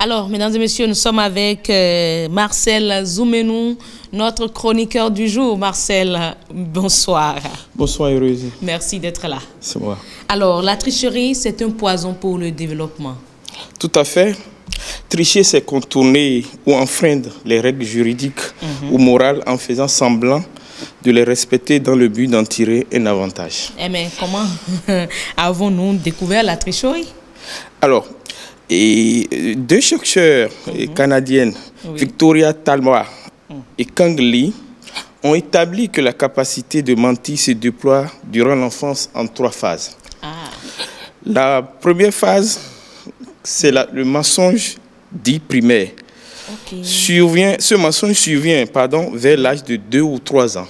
Alors, mesdames et messieurs, nous sommes avec Marcel Zoumenou, notre chroniqueur du jour. Marcel, bonsoir. Bonsoir, Heureuse. Merci d'être là. C'est moi. Alors, la tricherie, c'est un poison pour le développement. Tout à fait. Tricher, c'est contourner ou enfreindre les règles juridiques ou morales en faisant semblant de les respecter dans le but d'en tirer un avantage. Eh mais comment avons-nous découvert la tricherie? Alors, deux chercheurs canadiennes, Victoria Talma et Kang Lee, ont établi que la capacité de mentir se déploie durant l'enfance en 3 phases. La première phase, c'est le mensonge dit primaire. Ce mensonge survient vers l'âge de 2 ou 3 ans.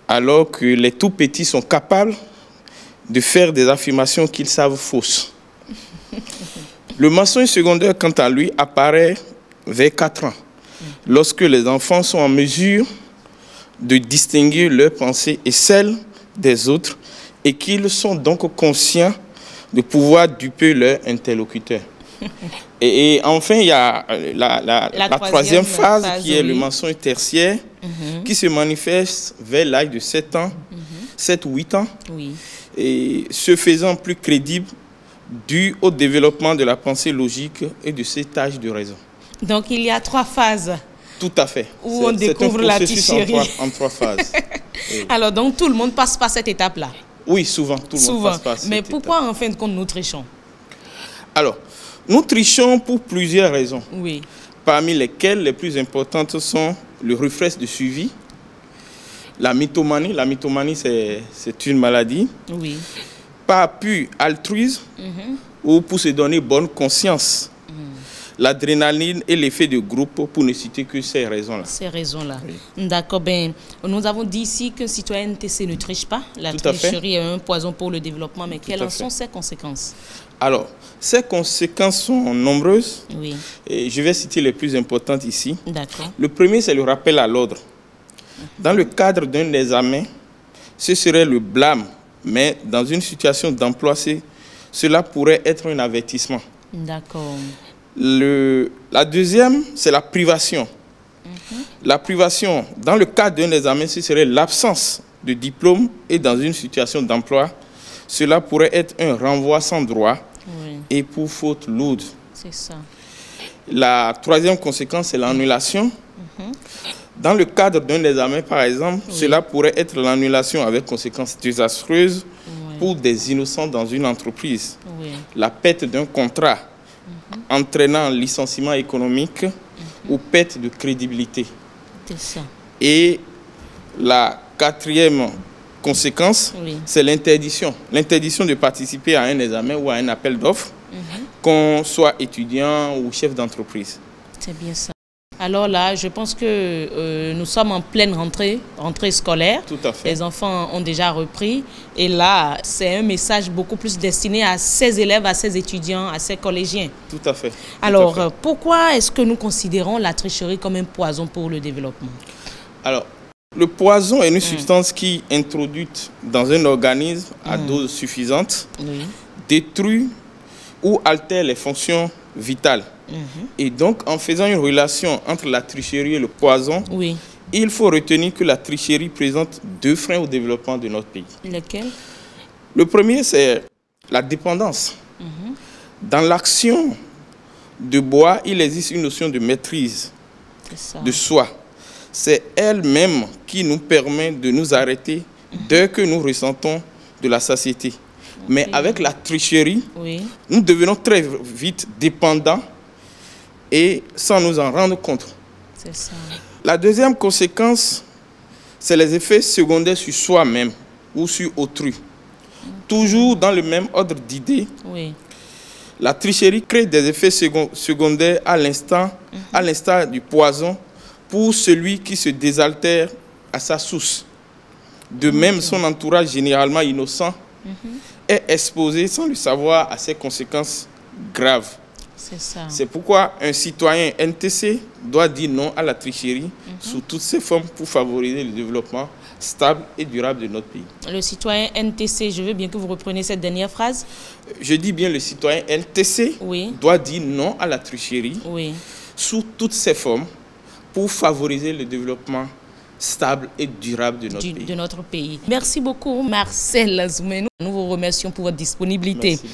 Alors que les tout petits sont capables de faire des affirmations qu'ils savent fausses. Le mensonge secondaire, quant à lui, apparaît vers 4 ans, lorsque les enfants sont en mesure de distinguer leurs pensées et celles des autres et qu'ils sont donc conscients de pouvoir duper leur interlocuteur. Et enfin, il y a la troisième phase qui est le mensonge tertiaire qui se manifeste vers l'âge de 7 ans, 7 ou 8 ans, et se faisant plus crédible dû au développement de la pensée logique et de cet âge de raison. Donc, il y a 3 phases. Tout à fait. Où on découvre la tricherie. En 3 phases. Alors, donc, tout le monde passe par cette étape-là? Oui, souvent. Tout le monde passe par cette étape. Mais pourquoi, en fin de compte, nous trichons? Alors, nous trichons pour plusieurs raisons. Oui. Parmi lesquelles les plus importantes sont le réflexe de suivi, la mythomanie. La mythomanie, c'est une maladie. Oui. Par appui altruisme ou pour se donner bonne conscience. L'adrénaline et l'effet de groupe, pour ne citer que ces raisons-là. Ces raisons-là. Oui. D'accord. Ben, nous avons dit ici qu'un citoyen NTC ne triche pas. La tricherie est un poison pour le développement. Mais quelles en sont ses conséquences? Alors, ces conséquences sont nombreuses. Oui. Et je vais citer les plus importantes ici. D'accord. Le premier, c'est le rappel à l'ordre. Dans le cadre d'un examen, ce serait le blâme. Mais dans une situation d'emploi, cela pourrait être un avertissement. D'accord. La deuxième, c'est la privation. La privation, dans le cadre d'un examen, ce serait l'absence de diplôme et dans une situation d'emploi, cela pourrait être un renvoi sans droit et pour faute lourde. C'est ça. La troisième conséquence, c'est l'annulation. Dans le cadre d'un examen, par exemple, cela pourrait être l'annulation avec conséquences désastreuses pour des innocents dans une entreprise. La perte d'un contrat entraînant licenciement économique ou perte de crédibilité. C'est ça. Et la quatrième conséquence, c'est l'interdiction. L'interdiction de participer à un examen ou à un appel d'offres, qu'on soit étudiant ou chef d'entreprise. C'est bien ça. Alors là, je pense que nous sommes en pleine rentrée scolaire. Tout à fait. Les enfants ont déjà repris. Et là, c'est un message beaucoup plus destiné à ces élèves, à ces étudiants, à ces collégiens. Tout à fait. Alors, pourquoi est-ce que nous considérons la tricherie comme un poison pour le développement? Alors, le poison est une substance qui, introduite dans un organisme à dose suffisante, détruit ou altère les fonctions vitales. Et donc, en faisant une relation entre la tricherie et le poison, il faut retenir que la tricherie présente 2 freins au développement de notre pays. Lesquels? Le premier, c'est la dépendance. Dans l'action de boire, il existe une notion de maîtrise de soi. C'est elle-même qui nous permet de nous arrêter dès que nous ressentons de la satiété. Mais avec la tricherie, nous devenons très vite dépendants et sans nous en rendre compte. C'est ça. La deuxième conséquence, c'est les effets secondaires sur soi-même ou sur autrui. Toujours dans le même ordre d'idées, la tricherie crée des effets secondaires à l'instar du poison pour celui qui se désaltère à sa source. De même, son entourage généralement innocent est exposé sans le savoir à ses conséquences graves. C'est pourquoi un citoyen NTC doit dire non à la tricherie sous toutes ses formes pour favoriser le développement stable et durable de notre pays. Le citoyen NTC, je veux bien que vous repreniez cette dernière phrase. Je dis bien le citoyen NTC doit dire non à la tricherie sous toutes ses formes pour favoriser le développement stable et durable de notre pays. Merci beaucoup, Marcel Azoumeni. Nous vous remercions pour votre disponibilité. Merci.